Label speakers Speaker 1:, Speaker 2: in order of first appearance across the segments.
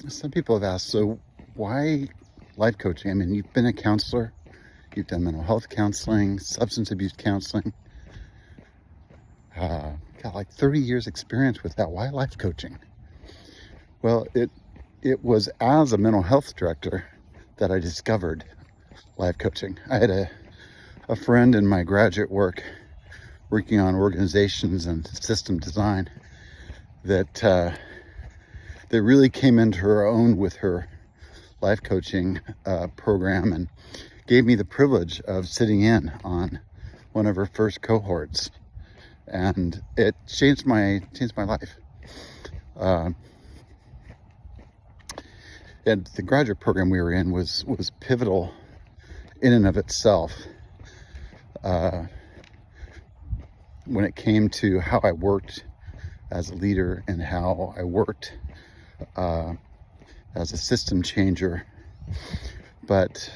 Speaker 1: Some people have asked, so why life coaching? I mean, you've been a counselor, you've done mental health counseling, substance abuse counseling, got like 30 years experience with that. Why life coaching? Well, it was as a mental health director that I discovered life coaching. I had a friend in my graduate work working on organizations and system design that really came into her own with her life coaching program, and gave me the privilege of sitting in on one of her first cohorts, and it changed my life. And the graduate program we were in was pivotal in and of itself when it came to how I worked as a leader and how I worked as a system changer. But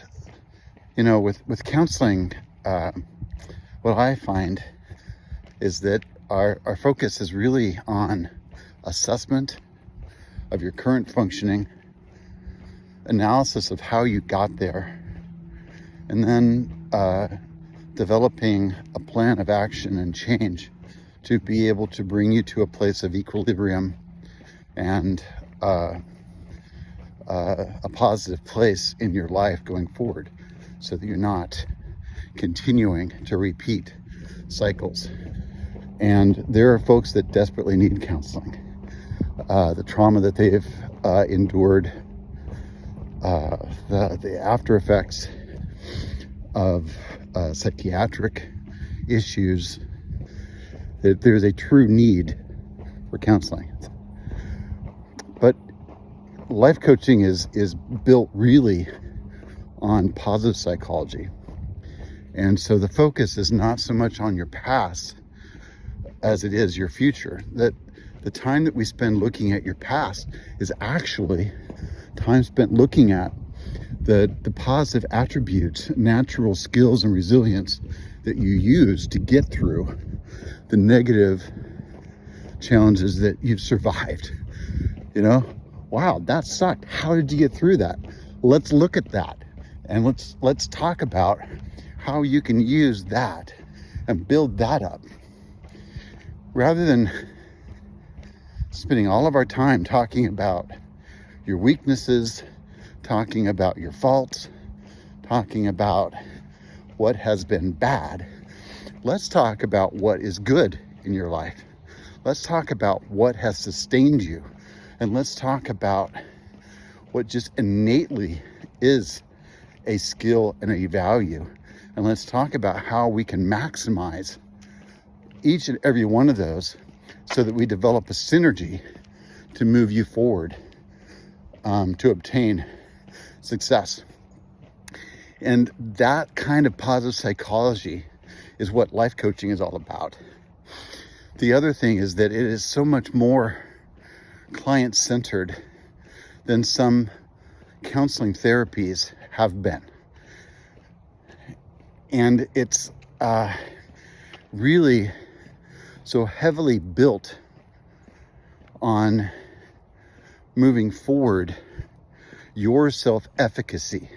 Speaker 1: you know, with counseling, what I find is that our focus is really on assessment of your current functioning, analysis of how you got there, and then developing a plan of action and change to be able to bring you to a place of equilibrium and a positive place in your life going forward, so that you're not continuing to repeat cycles. And there are folks that desperately need counseling. The trauma that they've endured, the after effects of psychiatric issues, that there's a true need for counseling. But life coaching is built really on positive psychology. And so the focus is not so much on your past as it is your future. That the time that we spend looking at your past is actually time spent looking at the positive attributes, natural skills and resilience that you use to get through the negative challenges that you've survived. You know, wow, that sucked. How did you get through that? Let's look at that, and let's talk about how you can use that and build that up, rather than spending all of our time talking about your weaknesses, talking about your faults, talking about what has been bad. Let's talk about what is good in your life. Let's talk about what has sustained you. And let's talk about what just innately is a skill and a value. And let's talk about how we can maximize each and every one of those so that we develop a synergy to move you forward, to obtain success. And that kind of positive psychology is what life coaching is all about. The other thing is that it is so much more client-centered than some counseling therapies have been. And it's really so heavily built on moving forward your self-efficacy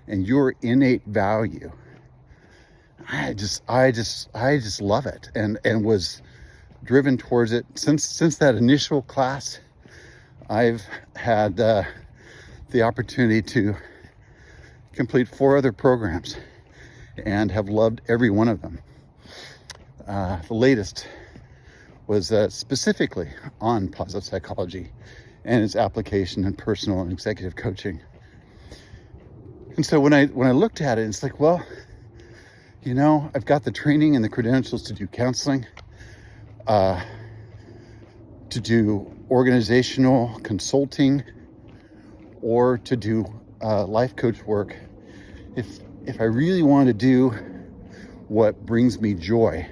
Speaker 1: and your innate value. I just love it, and was driven towards it since that initial class. I've had the opportunity to complete 4 other programs and have loved every one of them. The latest was specifically on positive psychology and its application in personal and executive coaching. And so when I looked at it, it's like, well, you know, I've got the training and the credentials to do counseling, to do organizational consulting, or to do life coach work. If I really want to do what brings me joy,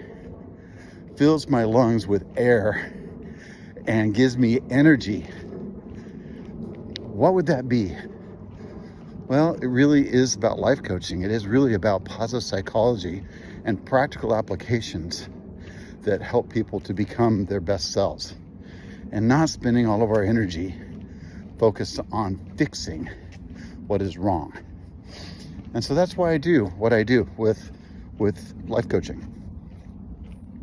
Speaker 1: fills my lungs with air, and gives me energy, what would that be? Well, it really is about life coaching. It is really about positive psychology and practical applications that help people to become their best selves, and not spending all of our energy focused on fixing what is wrong. And so that's why I do what I do with life coaching.